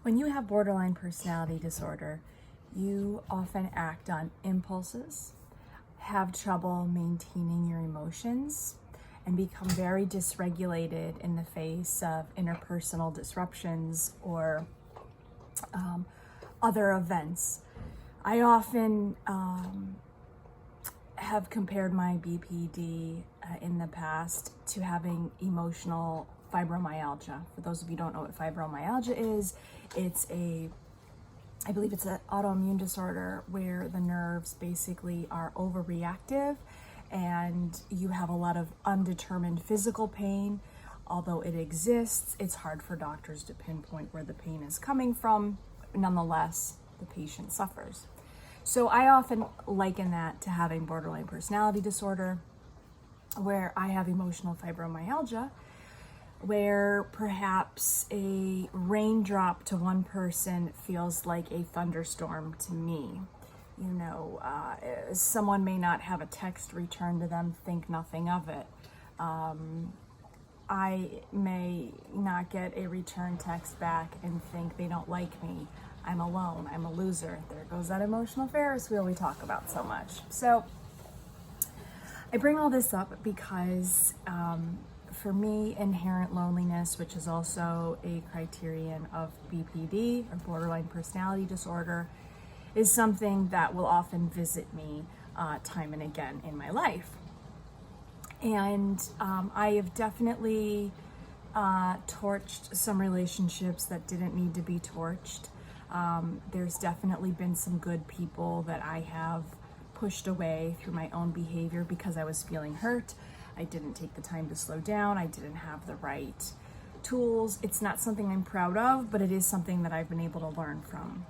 When you have borderline personality disorder, you often act on impulses, have trouble maintaining your emotions, and become very dysregulated in the face of interpersonal disruptions or other events. I often have compared my BPD in the past to having emotional fibromyalgia. For those of you who don't know what fibromyalgia is, I believe it's an autoimmune disorder where the nerves basically are overreactive and you have a lot of undetermined physical pain. Although it exists, it's hard for doctors to pinpoint where the pain is coming from. Nonetheless, the patient suffers. So I often liken that to having borderline personality disorder, where I have emotional fibromyalgia, where perhaps a raindrop to one person feels like a thunderstorm to me. Someone may not have a text returned to them, think nothing of it. I may not get a return text back and think they don't like me. I'm alone, I'm a loser. There goes that emotional Ferris wheel we talk about so much. So I bring all this up because for me, inherent loneliness, which is also a criterion of BPD or borderline personality disorder, is something that will often visit me time and again in my life. And I have definitely torched some relationships that didn't need to be torched. There's definitely been some good people that I have pushed away through my own behavior because I was feeling hurt. I didn't take the time to slow down. I didn't have the right tools. It's not something I'm proud of, but it is something that I've been able to learn from.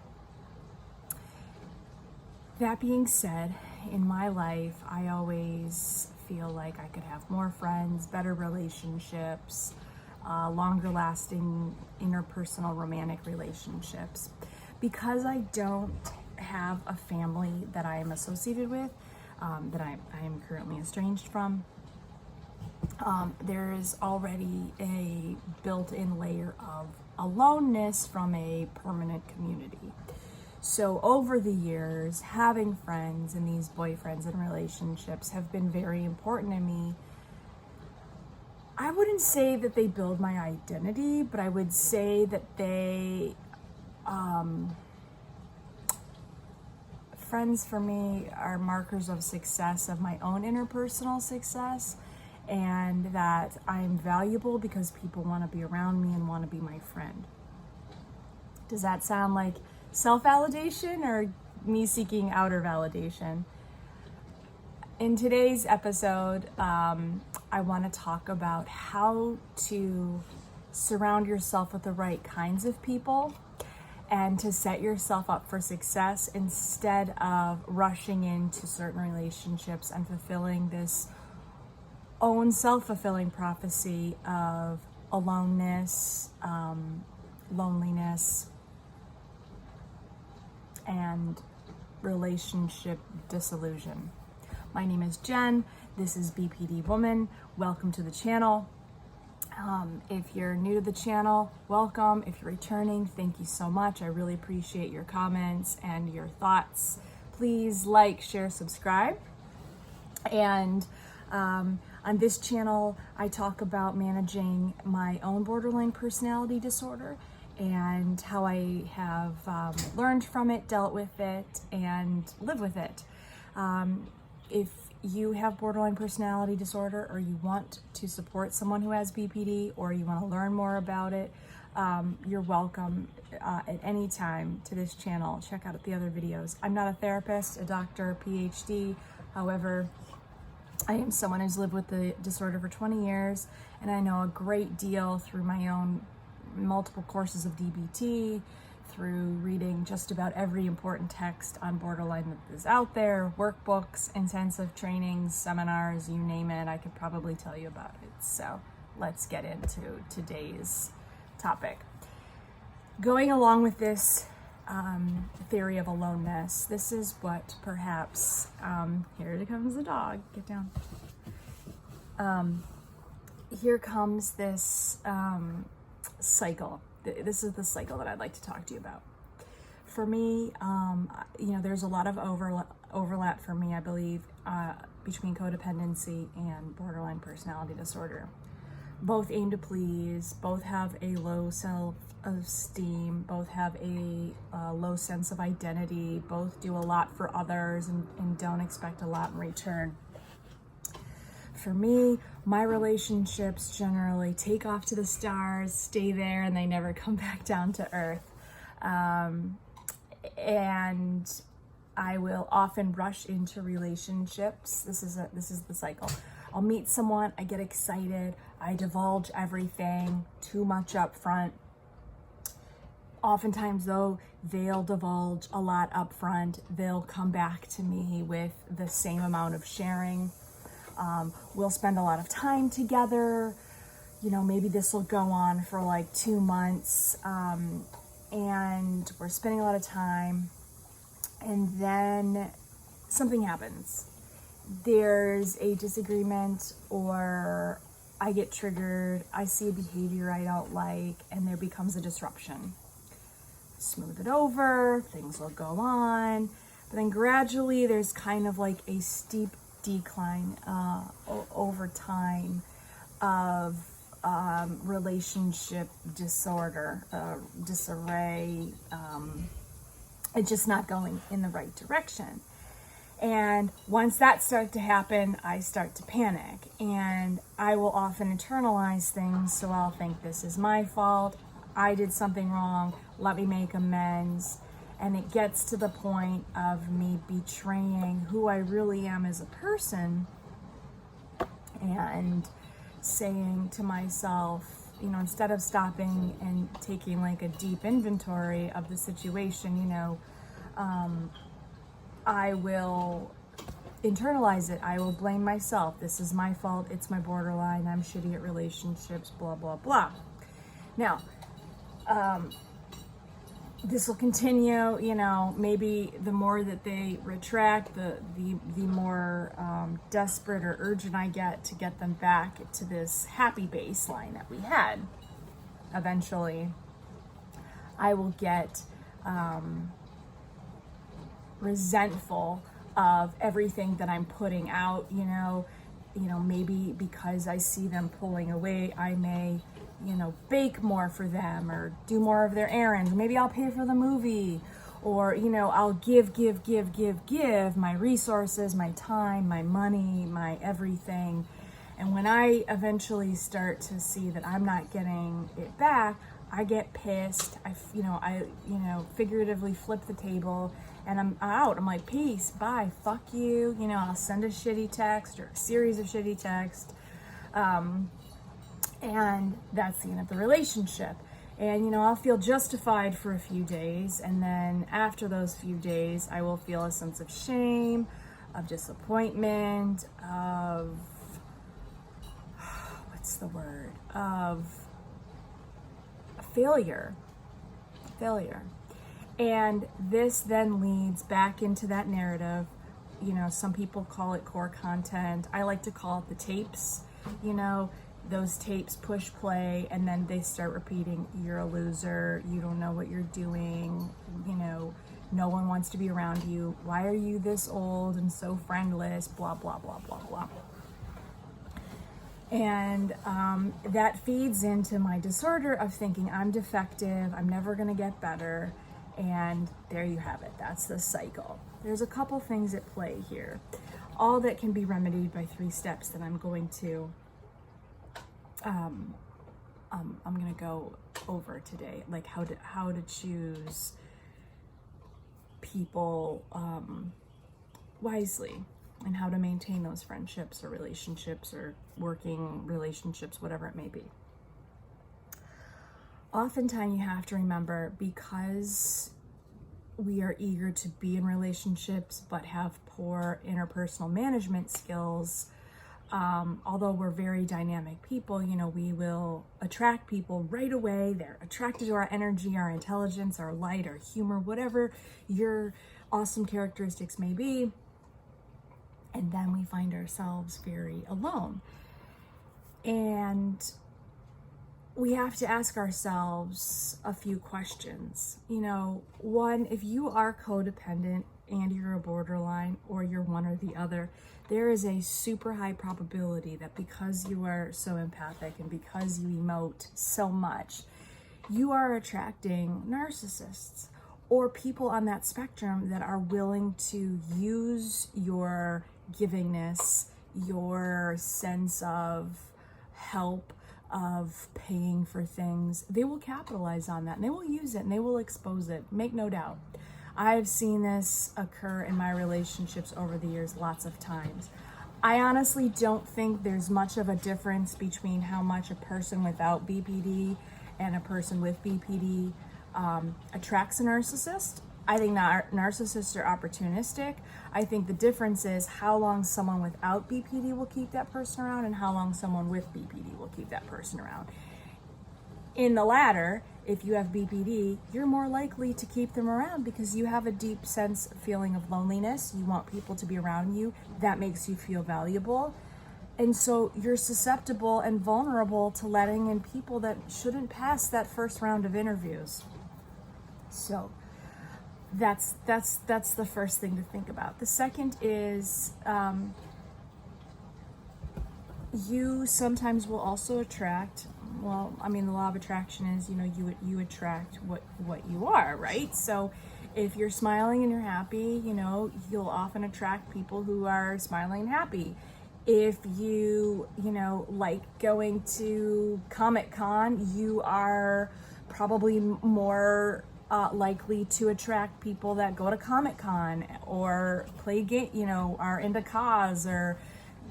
That being said, in my life, I always feel like I could have more friends, better relationships, longer lasting interpersonal romantic relationships. Because I don't have a family that I am associated with, that I am currently estranged from, there is already a built-in layer of aloneness from a permanent community. So over the years, having friends and these boyfriends and relationships have been very important to me. I wouldn't say that they build my identity, but I would say that they, friends for me are markers of success, of my own interpersonal success, and that I'm valuable because people want to be around me and want to be my friend. Does that sound like self-validation or me seeking outer validation? In today's episode, I want to talk about how to surround yourself with the right kinds of people and to set yourself up for success instead of rushing into certain relationships and fulfilling this own self-fulfilling prophecy of aloneness, loneliness, and relationship disillusion. My name is Jen. This is BPD Woman. Welcome to the channel. If you're new to the channel, welcome. If you're returning, thank you so much. I really appreciate your comments and your thoughts. Please like, share, subscribe. And on this channel, I talk about managing my own borderline personality disorder and how I have learned from it, dealt with it, and live with it. If you have borderline personality disorder, or you want to support someone who has BPD, or you want to learn more about it, you're welcome at any time to this channel. Check out the other videos. I'm not a therapist, a doctor, PhD. However, I am someone who's lived with the disorder for 20 years, and I know a great deal through my own multiple courses of DBT, through reading just about every important text on borderline that is out there, workbooks, intensive trainings, seminars, you name it, I could probably tell you about it. So let's get into today's topic. Going along with this theory of aloneness, this is what perhaps, here comes the dog, get down. Here comes this cycle this is the cycle that I'd like to talk to you about. For me, there's a lot of overlap for me, I believe, between codependency and borderline personality disorder. Both aim to please, both have a low self-esteem, both have a low sense of identity, both do a lot for others and don't expect a lot in return. For me, my relationships generally take off to the stars, stay there, and they never come back down to earth. And I will often rush into relationships. This is the cycle. I'll meet someone, I get excited, I divulge everything, too much up front. Oftentimes though, they'll divulge a lot up front. They'll come back to me with the same amount of sharing. We'll spend a lot of time together. Maybe this will go on for like 2 months. And we're spending a lot of time, and then something happens. There's a disagreement, or I get triggered, I see a behavior I don't like, and there becomes a disruption. Smooth it over, things will go on, but then gradually there's kind of like a steep decline over time of relationship disorder, disarray, and just not going in the right direction. And once that starts to happen, I start to panic, and I will often internalize things. So I'll think, this is my fault, I did something wrong, let me make amends. And it gets to the point of me betraying who I really am as a person, and saying to myself, instead of stopping and taking like a deep inventory of the situation, I will internalize it. I will blame myself. This is my fault. It's my borderline. I'm shitty at relationships, blah, blah, blah. Now, this will continue, maybe the more that they retract, the more desperate or urgent I get to get them back to this happy baseline that we had. Eventually, I will get resentful of everything that I'm putting out, maybe because I see them pulling away, I may bake more for them or do more of their errands. Maybe I'll pay for the movie, or, I'll give my resources, my time, my money, my everything. And when I eventually start to see that I'm not getting it back, I get pissed. I figuratively flip the table and I'm out. I'm like, peace, bye, fuck you. I'll send a shitty text or a series of shitty texts. And that's the end of the relationship. And, I'll feel justified for a few days. And then after those few days, I will feel a sense of shame, of disappointment, of, of failure. And this then leads back into that narrative. Some people call it core content. I like to call it the tapes. Those tapes push play, and then they start repeating, you're a loser, you don't know what you're doing, no one wants to be around you, why are you this old and so friendless, blah, blah, blah, blah, blah. And that feeds into my disorder of thinking I'm defective, I'm never going to get better, and there you have it. That's the cycle. There's a couple things at play here, all that can be remedied by 3 steps that I'm going to go over today, like how to choose people wisely, and how to maintain those friendships or relationships or working relationships, whatever it may be. Oftentimes you have to remember, because we are eager to be in relationships but have poor interpersonal management skills, although we're very dynamic people, we will attract people right away. They're attracted to our energy, our intelligence, our light, our humor, whatever your awesome characteristics may be. And then we find ourselves very alone. And we have to ask ourselves a few questions. One, if you are codependent and you're a borderline, or you're one or the other, there is a super high probability that because you are so empathic and because you emote so much, you are attracting narcissists or people on that spectrum that are willing to use your givingness, your sense of help, of paying for things. They will capitalize on that and they will use it and they will expose it. Make no doubt. I've seen this occur in my relationships over the years lots of times. I honestly don't think there's much of a difference between how much a person without BPD and a person with BPD attracts a narcissist. I think narcissists are opportunistic. I think the difference is how long someone without BPD will keep that person around and how long someone with BPD will keep that person around. In the latter, if you have BPD, you're more likely to keep them around because you have a deep feeling of loneliness. You want people to be around you. That makes you feel valuable. And so you're susceptible and vulnerable to letting in people that shouldn't pass that first round of interviews. So that's the first thing to think about. The second is you sometimes will also attract, the law of attraction is, you attract what you are, right? So if you're smiling and you're happy, you'll often attract people who are smiling and happy. If you like going to Comic-Con, you are probably more likely to attract people that go to Comic-Con or play game, are into cause or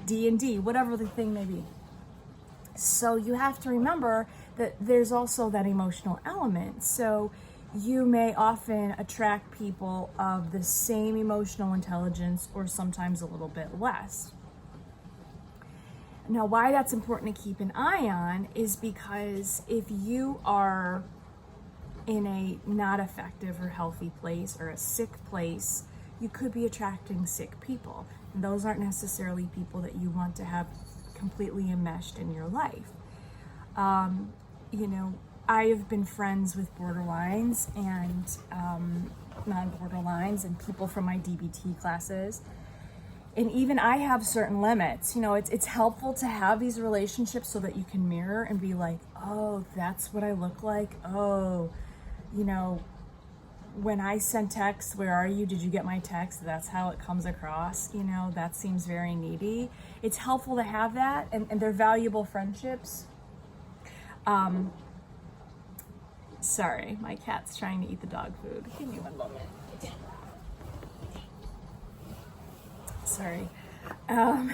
D&D, whatever the thing may be. So you have to remember that there's also that emotional element. So you may often attract people of the same emotional intelligence or sometimes a little bit less. Now, why that's important to keep an eye on is because if you are in a not effective or healthy place or a sick place, you could be attracting sick people. And those aren't necessarily people that you want to have completely enmeshed in your life. I have been friends with borderlines and non-borderlines and people from my DBT classes. And even I have certain limits. It's helpful to have these relationships so that you can mirror and be like, oh, that's what I look like. Oh, when I send text, where are you? Did you get my text? That's how it comes across. That seems very needy. It's helpful to have that, and they're valuable friendships. Sorry, my cat's trying to eat the dog food. Give me one moment. Sorry. I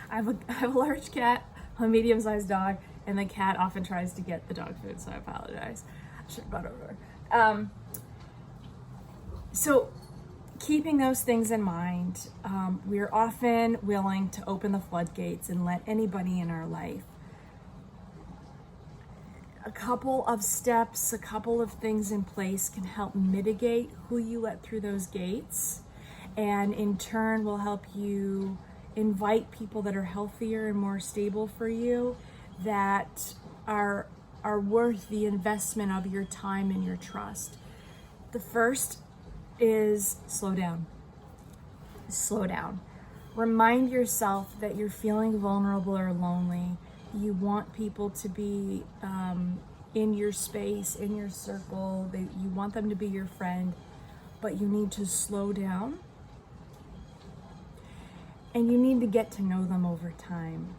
have a large cat, a medium-sized dog, and the cat often tries to get the dog food, so I apologize. I should have brought it over. So keeping those things in mind, we're often willing to open the floodgates and let anybody in our life. A couple of steps, a couple of things in place can help mitigate who you let through those gates, and in turn will help you invite people that are healthier and more stable for you, that are worth the investment of your time and your trust. The first is slow down. Slow down. Remind yourself that you're feeling vulnerable or lonely. You want people to be in your space, in your circle. You want them to be your friend, but you need to slow down. And you need to get to know them over time.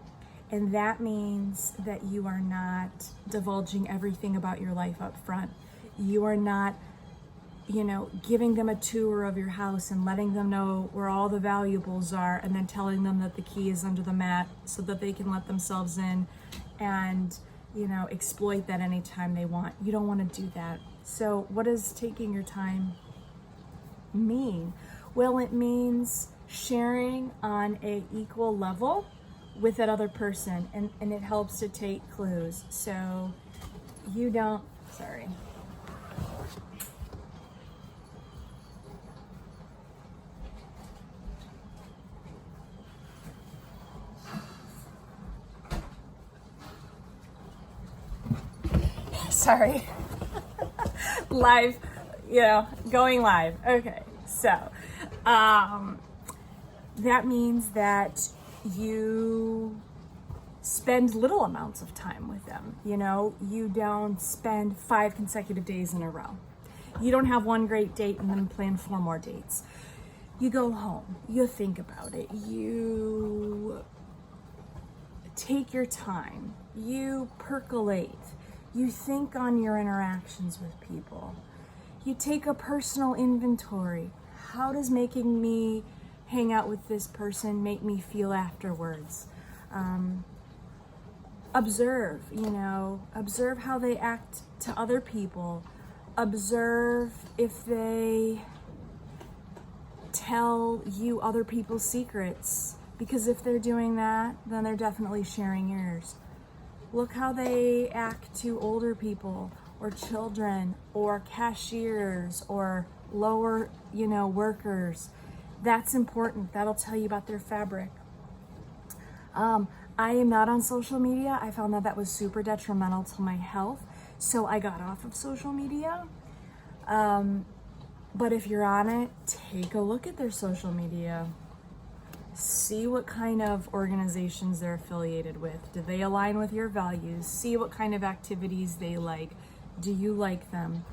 And that means that you are not divulging everything about your life up front. You are not, giving them a tour of your house and letting them know where all the valuables are and then telling them that the key is under the mat so that they can let themselves in and, exploit that anytime they want. You don't want to do that. So what does taking your time mean? Well, it means sharing on an equal level with that other person, and it helps to take clues. So you don't, sorry. sorry. Live, going live. Okay, so that means that you spend little amounts of time with them. You don't spend 5 consecutive days in a row. You don't have one great date and then plan 4 more dates. You go home, you think about it, you take your time, you percolate, you think on your interactions with people, you take a personal inventory. How does making me hang out with this person make me feel afterwards? Observe how they act to other people. Observe if they tell you other people's secrets, because if they're doing that, then they're definitely sharing yours. Look how they act to older people or children or cashiers or lower, workers. That's important. That'll tell you about their fabric. I am not on social media. I found that was super detrimental to my health, so I got off of social media. But if you're on it, take a look at their social media. See what kind of organizations they're affiliated with. Do they align with your values? See what kind of activities they like. Do you like them?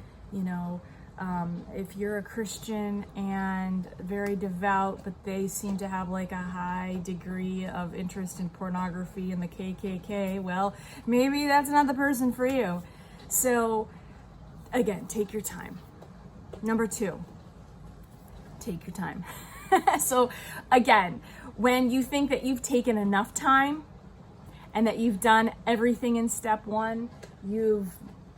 If you're a Christian and very devout, but they seem to have like a high degree of interest in pornography and the KKK, well, maybe that's not the person for you. So again, take your time. Number 2, take your time. So again, when you think that you've taken enough time and that you've done everything in step 1, you've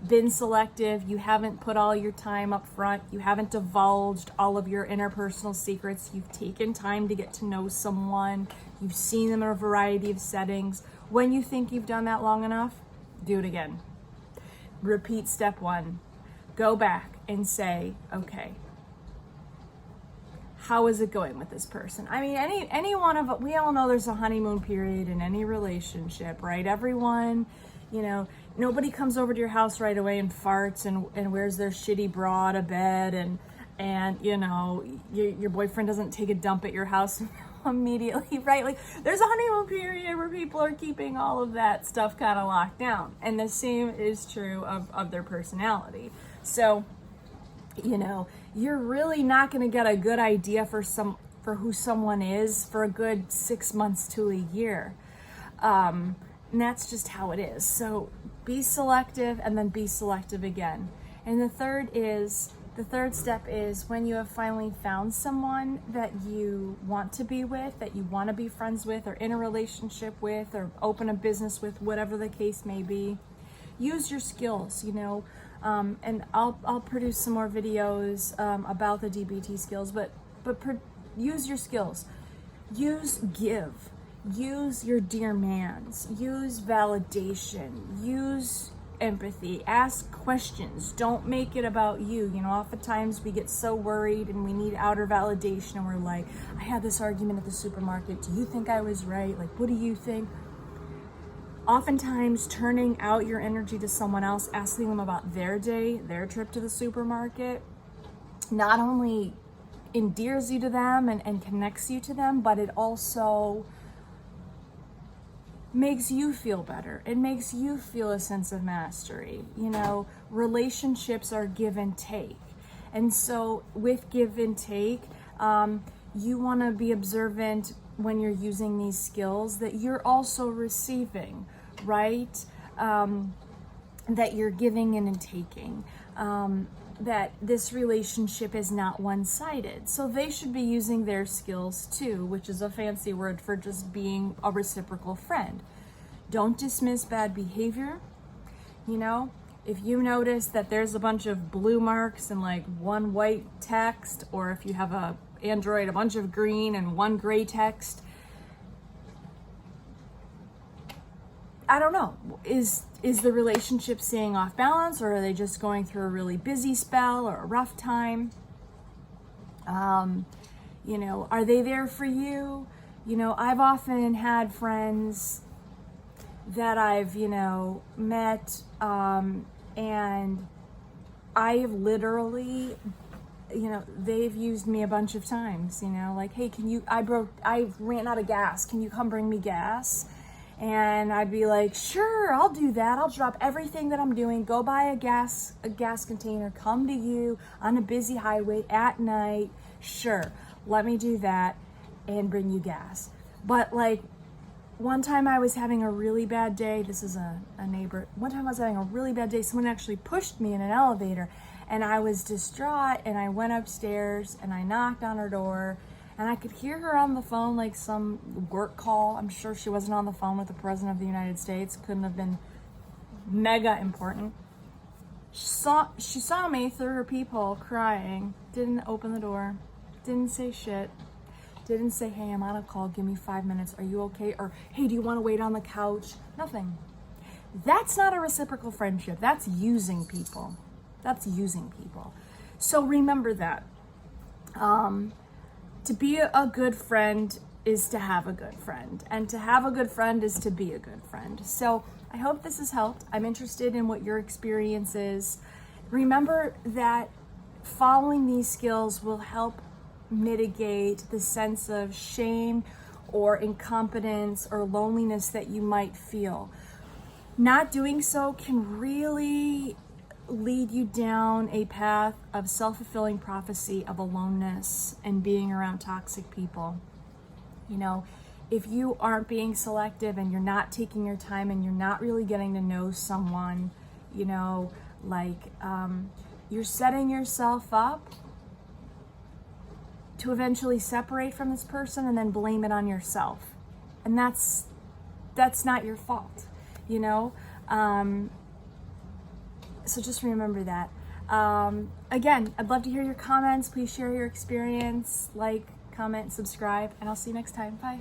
been selective, you haven't put all your time up front, you haven't divulged all of your interpersonal secrets, you've taken time to get to know someone, you've seen them in a variety of settings. When you think you've done that long enough, do it again. Repeat step 1. Go back and say, okay, how is it going with this person? I mean, any one of, we all know there's a honeymoon period in any relationship, right? Everyone, nobody comes over to your house right away and farts and wears their shitty bra to bed and your boyfriend doesn't take a dump at your house immediately, right? Like, there's a honeymoon period where people are keeping all of that stuff kind of locked down. And the same is true of their personality. So, you're really not going to get a good idea for who someone is for a good 6 months to a year. And that's just how it is. So be selective and then be selective again. And the third step is when you have finally found someone that you want to be with, that you want to be friends with or in a relationship with or open a business with, whatever the case may be, use your skills, and I'll produce some more videos about the DBT skills, but use your skills. Use your dear mans, use validation, use empathy, ask questions. Don't make it about you. Oftentimes we get so worried and we need outer validation and we're like, I had this argument at the supermarket. Do you think I was right? Like, what do you think? Oftentimes turning out your energy to someone else, asking them about their day, their trip to the supermarket, not only endears you to them and connects you to them, but it also makes you feel better. It makes you feel a sense of mastery. Relationships are give and take. And so with give and take, you want to be observant when you're using these skills that you're also receiving, right? That you're giving and taking. That this relationship is not one-sided. So they should be using their skills too, which is a fancy word for just being a reciprocal friend. Don't dismiss bad behavior. If you notice that there's a bunch of blue marks and like one white text, or if you have a Android, a bunch of green and one gray text, I don't know. Is the relationship staying off balance, or are they just going through a really busy spell or a rough time? Are they there for you? I've often had friends that I've, met And I have literally, they've used me a bunch of times, like, hey, I ran out of gas. Can you come bring me gas? And I'd be like, sure, I'll do that. I'll drop everything that I'm doing, go buy a gas container, come to you on a busy highway at night. Sure, let me do that and bring you gas. But like, one time I was having a really bad day. This is a neighbor. One time I was having a really bad day. Someone actually pushed me in an elevator and I was distraught, and I went upstairs and I knocked on her door, and I could hear her on the phone, like some work call. I'm sure she wasn't on the phone with the President of the United States. Couldn't have been mega important. She saw me through her peephole crying, didn't open the door, didn't say shit, didn't say, hey, I'm on a call, give me 5 minutes, are you okay? Or, hey, do you want to wait on the couch? Nothing. That's not a reciprocal friendship. That's using people. So remember that. To be a good friend is to have a good friend, and to have a good friend is to be a good friend. So I hope this has helped. I'm interested in what your experience is. Remember that following these skills will help mitigate the sense of shame or incompetence or loneliness that you might feel. Not doing so can really lead you down a path of self-fulfilling prophecy of aloneness and being around toxic people. If you aren't being selective and you're not taking your time and you're not really getting to know someone, you're setting yourself up to eventually separate from this person and then blame it on yourself. And that's not your fault, So just remember that. Again, I'd love to hear your comments. Please share your experience, like, comment, subscribe, and I'll see you next time. Bye.